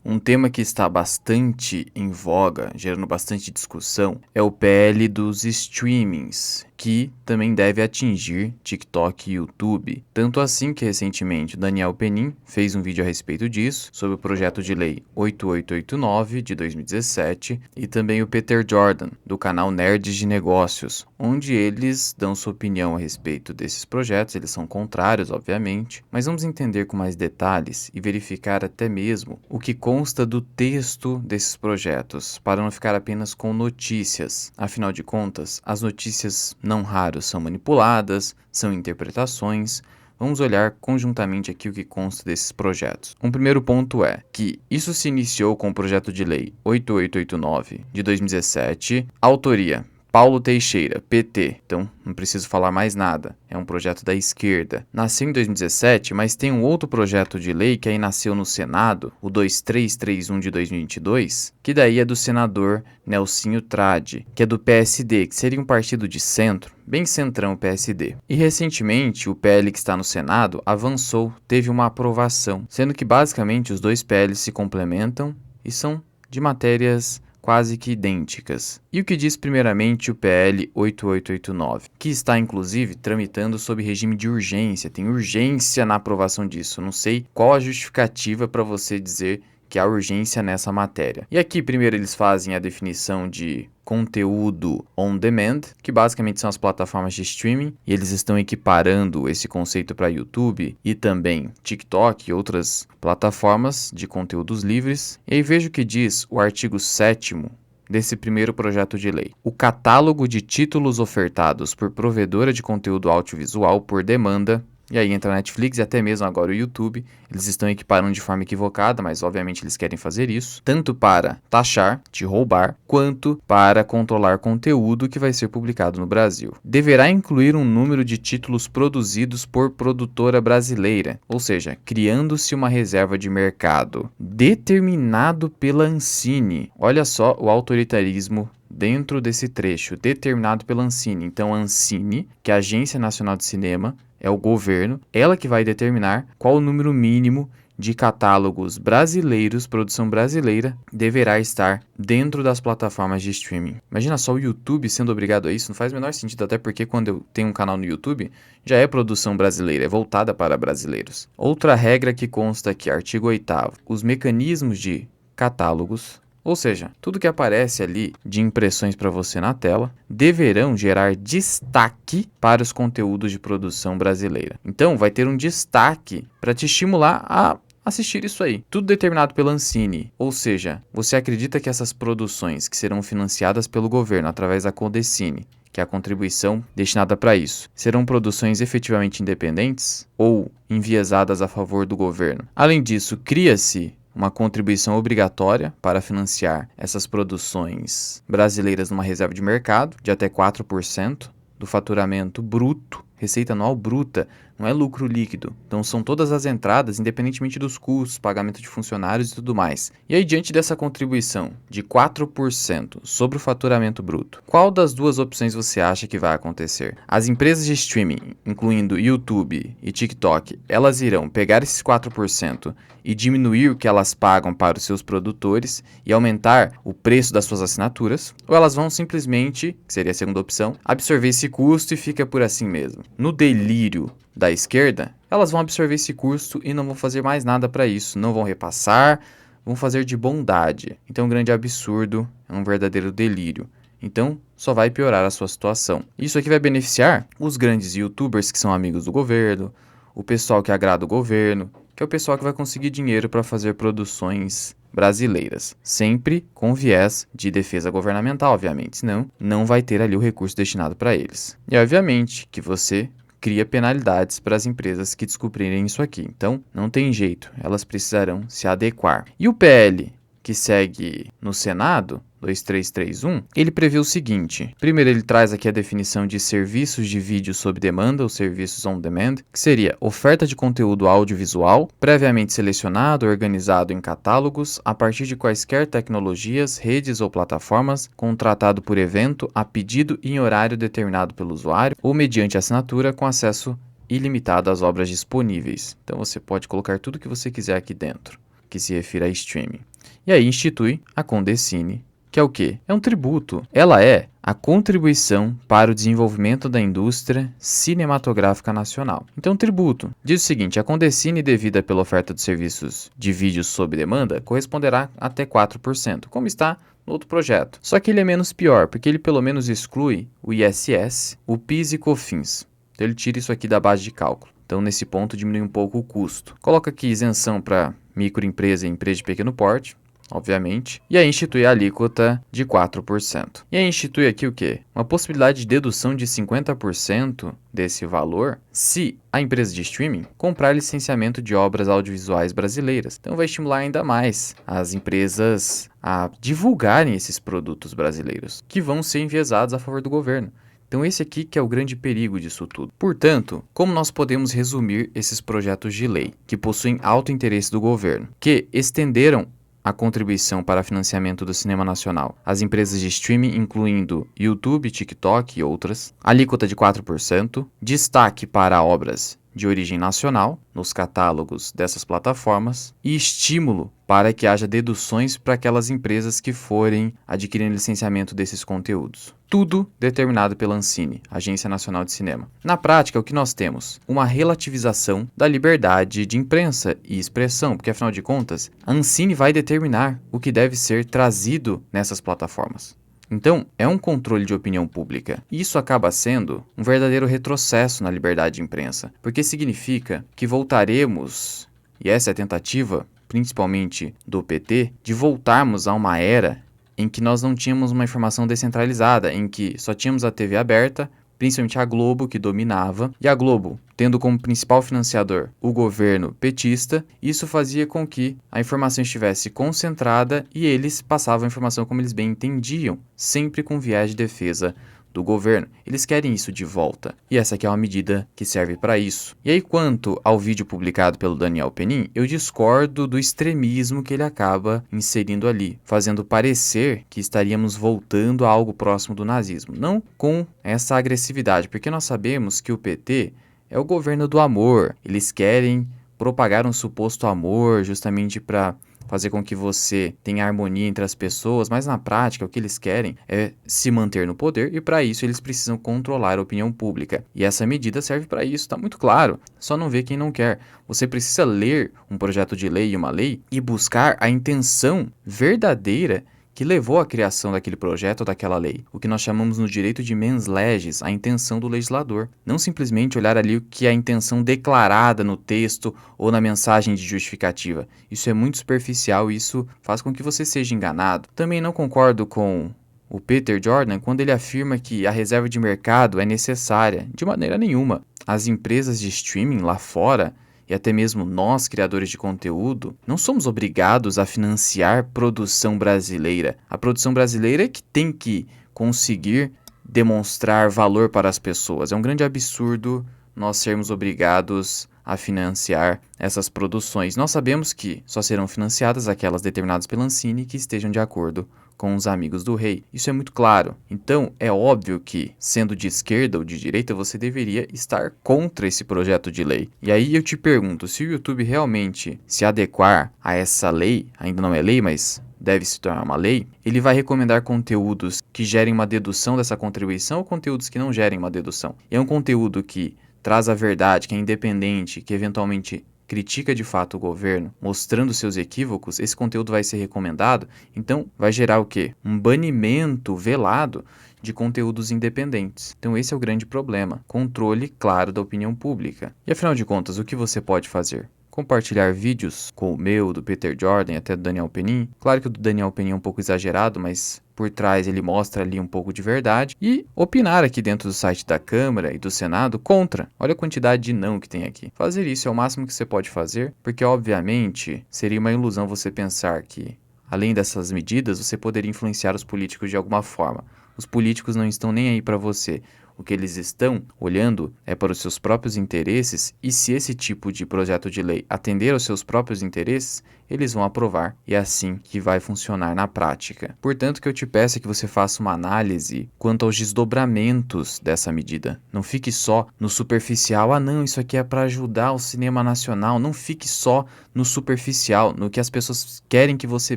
Um tema que está bastante em voga, gerando bastante discussão, é o PL dos streamings, que também deve atingir TikTok e YouTube. Tanto assim que recentemente Daniel Penin fez um vídeo a respeito disso, sobre o projeto de lei 8889 de 2017, e também o Peter Jordan, do canal Nerds de Negócios, onde eles dão sua opinião a respeito desses projetos. Eles são contrários, obviamente, mas vamos entender com mais detalhes e verificar até mesmo o que consta do texto desses projetos, para não ficar apenas com notícias. Afinal de contas, as notícias não raros são manipuladas, são interpretações. Vamos olhar conjuntamente aqui o que consta desses projetos. Um primeiro ponto é que isso se iniciou com o projeto de lei 8889 de 2017, autoria Paulo Teixeira, PT, então não preciso falar mais nada, é um projeto da esquerda. Nasceu em 2017, mas tem um outro projeto de lei que aí nasceu no Senado, o 2331 de 2022, que daí é do senador Nelsinho Trade, que é do PSD, que seria um partido de centro, bem centrão o PSD. E recentemente o PL que está no Senado avançou, teve uma aprovação, sendo que basicamente os dois PLs se complementam e são de matérias quase que idênticas. E o que diz primeiramente o PL 8889, que está inclusive tramitando sob regime de urgência, tem urgência na aprovação disso. Não sei qual a justificativa para você dizer que há urgência nessa matéria. E aqui primeiro eles fazem a definição de conteúdo on demand, que basicamente são as plataformas de streaming, e eles estão equiparando esse conceito para YouTube e também TikTok e outras plataformas de conteúdos livres. E aí veja o que diz o artigo 7º desse primeiro projeto de lei. O catálogo de títulos ofertados por provedora de conteúdo audiovisual por demanda, e aí entra a Netflix e até mesmo agora o YouTube, eles estão equiparando de forma equivocada, mas obviamente eles querem fazer isso, tanto para taxar, te roubar, quanto para controlar conteúdo que vai ser publicado no Brasil. Deverá incluir um número de títulos produzidos por produtora brasileira, ou seja, criando-se uma reserva de mercado determinado pela Ancine. Olha só o autoritarismo dentro desse trecho, determinado pela Ancine. Então a Ancine, que é a Agência Nacional de Cinema, é o governo, ela que vai determinar qual o número mínimo de catálogos brasileiros, produção brasileira, deverá estar dentro das plataformas de streaming. Imagina só o YouTube sendo obrigado a isso, não faz o menor sentido, até porque quando eu tenho um canal no YouTube, já é produção brasileira, é voltada para brasileiros. Outra regra que consta aqui, artigo 8º, os mecanismos de catálogos, ou seja, tudo que aparece ali de impressões para você na tela, deverão gerar destaque para os conteúdos de produção brasileira. Então, vai ter um destaque para te estimular a assistir isso aí. Tudo determinado pela Ancine. Ou seja, você acredita que essas produções que serão financiadas pelo governo através da Codecine, que é a contribuição destinada para isso, serão produções efetivamente independentes ou enviesadas a favor do governo? Além disso, cria-se uma contribuição obrigatória para financiar essas produções brasileiras numa reserva de mercado de até 4% do faturamento bruto, receita anual bruta, não é lucro líquido. Então são todas as entradas, independentemente dos custos, pagamento de funcionários e tudo mais. E aí, diante dessa contribuição de 4% sobre o faturamento bruto, qual das duas opções você acha que vai acontecer? As empresas de streaming, incluindo YouTube e TikTok, elas irão pegar esses 4% e diminuir o que elas pagam para os seus produtores e aumentar o preço das suas assinaturas, ou elas vão simplesmente, que seria a segunda opção, absorver esse custo e fica por assim mesmo. No delírio da esquerda, elas vão absorver esse custo e não vão fazer mais nada para isso, não vão repassar, vão fazer de bondade. Então, um grande absurdo, é um verdadeiro delírio. Então, só vai piorar a sua situação. Isso aqui vai beneficiar os grandes youtubers que são amigos do governo, o pessoal que agrada o governo, que é o pessoal que vai conseguir dinheiro para fazer produções brasileiras, sempre com viés de defesa governamental, obviamente, senão não vai ter ali o recurso destinado para eles. E obviamente que você cria penalidades para as empresas que descobrirem isso aqui. Então, não tem jeito, elas precisarão se adequar. E o PL que segue no Senado, 2331, ele prevê o seguinte. Primeiro, ele traz aqui a definição de serviços de vídeo sob demanda, ou serviços on demand, que seria oferta de conteúdo audiovisual, previamente selecionado, organizado em catálogos, a partir de quaisquer tecnologias, redes ou plataformas, contratado por evento, a pedido e em horário determinado pelo usuário, ou mediante assinatura com acesso ilimitado às obras disponíveis. Então, você pode colocar tudo que você quiser aqui dentro, que se refira a streaming. E aí institui a Condecine, que é o quê? É um tributo. Ela é a contribuição para o desenvolvimento da indústria cinematográfica nacional. Então, tributo. Diz o seguinte, a Condecine, devida pela oferta de serviços de vídeos sob demanda, corresponderá até 4%, como está no outro projeto. Só que ele é menos pior, porque ele pelo menos exclui o ISS, o PIS e COFINS. Então, ele tira isso aqui da base de cálculo. Então, nesse ponto, diminui um pouco o custo. Coloca aqui isenção para microempresa e empresa de pequeno porte, obviamente, e aí institui a alíquota de 4%. E aí institui aqui o quê? Uma possibilidade de dedução de 50% desse valor se a empresa de streaming comprar licenciamento de obras audiovisuais brasileiras. Então vai estimular ainda mais as empresas a divulgarem esses produtos brasileiros, que vão ser enviesados a favor do governo. Então esse aqui que é o grande perigo disso tudo. Portanto, como nós podemos resumir esses projetos de lei que possuem alto interesse do governo, que estenderam a contribuição para financiamento do cinema nacional, as empresas de streaming, incluindo YouTube, TikTok e outras, alíquota de 4%, destaque para obras de origem nacional nos catálogos dessas plataformas e estímulo para que haja deduções para aquelas empresas que forem adquirindo licenciamento desses conteúdos. Tudo determinado pela Ancine, Agência Nacional de Cinema. Na prática, o que nós temos? Uma relativização da liberdade de imprensa e expressão, porque afinal de contas, a Ancine vai determinar o que deve ser trazido nessas plataformas. Então, é um controle de opinião pública. E isso acaba sendo um verdadeiro retrocesso na liberdade de imprensa, porque significa que voltaremos, e essa é a tentativa, principalmente do PT, de voltarmos a uma era em que nós não tínhamos uma informação descentralizada, em que só tínhamos a TV aberta, principalmente a Globo, que dominava, e a Globo, tendo como principal financiador o governo petista, isso fazia com que a informação estivesse concentrada e eles passavam a informação como eles bem entendiam, sempre com viés de defesa do governo. Eles querem isso de volta, e essa aqui é uma medida que serve para isso. E aí, quanto ao vídeo publicado pelo Daniel Penin, eu discordo do extremismo que ele acaba inserindo ali, fazendo parecer que estaríamos voltando a algo próximo do nazismo, não com essa agressividade, porque nós sabemos que o PT é o governo do amor. Eles querem propagar um suposto amor justamente para fazer com que você tenha harmonia entre as pessoas, mas na prática o que eles querem é se manter no poder e para isso eles precisam controlar a opinião pública. E essa medida serve para isso, está muito claro. Só não vê quem não quer. Você precisa ler um projeto de lei e uma lei e buscar a intenção verdadeira que levou à criação daquele projeto ou daquela lei, o que nós chamamos no direito de mens legis, a intenção do legislador. Não simplesmente olhar ali o que é a intenção declarada no texto ou na mensagem de justificativa. Isso é muito superficial e isso faz com que você seja enganado. Também não concordo com o Peter Jordan quando ele afirma que a reserva de mercado é necessária. De maneira nenhuma. As empresas de streaming lá fora e até mesmo nós, criadores de conteúdo, não somos obrigados a financiar produção brasileira. A produção brasileira é que tem que conseguir demonstrar valor para as pessoas. É um grande absurdo nós sermos obrigados a financiar essas produções. Nós sabemos que só serão financiadas aquelas determinadas pela Ancine que estejam de acordo com os amigos do rei. Isso é muito claro. Então, é óbvio que, sendo de esquerda ou de direita, você deveria estar contra esse projeto de lei. E aí eu te pergunto, se o YouTube realmente se adequar a essa lei, ainda não é lei, mas deve se tornar uma lei, ele vai recomendar conteúdos que gerem uma dedução dessa contribuição ou conteúdos que não gerem uma dedução. E é um conteúdo que traz a verdade, que é independente, que eventualmente critica de fato o governo, mostrando seus equívocos, esse conteúdo vai ser recomendado, então vai gerar o quê? Um banimento velado de conteúdos independentes. Então esse é o grande problema, controle claro da opinião pública. E afinal de contas, o que você pode fazer? Compartilhar vídeos com o meu, do Peter Jordan e até do Daniel Penin. Claro que o do Daniel Penin é um pouco exagerado, mas por trás ele mostra ali um pouco de verdade. E opinar aqui dentro do site da Câmara e do Senado contra. Olha a quantidade de não que tem aqui. Fazer isso é o máximo que você pode fazer, porque obviamente seria uma ilusão você pensar que, além dessas medidas, você poderia influenciar os políticos de alguma forma. Os políticos não estão nem aí para você. O que eles estão olhando é para os seus próprios interesses e se esse tipo de projeto de lei atender aos seus próprios interesses, eles vão aprovar e é assim que vai funcionar na prática. Portanto, o que eu te peço é que você faça uma análise quanto aos desdobramentos dessa medida. Não fique só no superficial, não, isso aqui é para ajudar o cinema nacional. Não fique só no superficial, no que as pessoas querem que você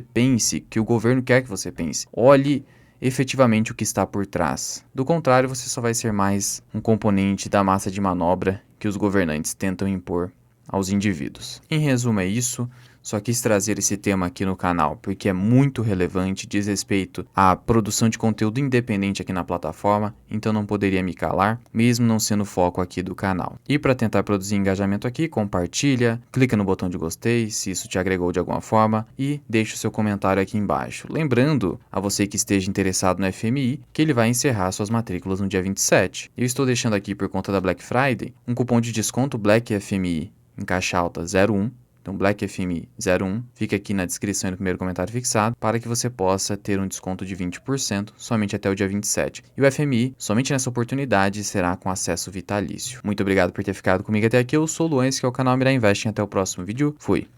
pense, que o governo quer que você pense. Olhe efetivamente o que está por trás. Do contrário, você só vai ser mais um componente da massa de manobra que os governantes tentam impor aos indivíduos. Em resumo, é isso. Só quis trazer esse tema aqui no canal porque é muito relevante, diz respeito à produção de conteúdo independente aqui na plataforma, então não poderia me calar, mesmo não sendo foco aqui do canal. E para tentar produzir engajamento aqui, compartilha, clica no botão de gostei se isso te agregou de alguma forma e deixa o seu comentário aqui embaixo. Lembrando a você que esteja interessado no FMI que ele vai encerrar suas matrículas no dia 27. Eu estou deixando aqui por conta da Black Friday um cupom de desconto Black FMI em caixa alta 01. Então, Black FMI 01, fica aqui na descrição e no primeiro comentário fixado, para que você possa ter um desconto de 20% somente até o dia 27. E o FMI, somente nessa oportunidade, será com acesso vitalício. Muito obrigado por ter ficado comigo até aqui. Eu sou o Luan, esse que é o canal Mirai Investing. Até o próximo vídeo. Fui!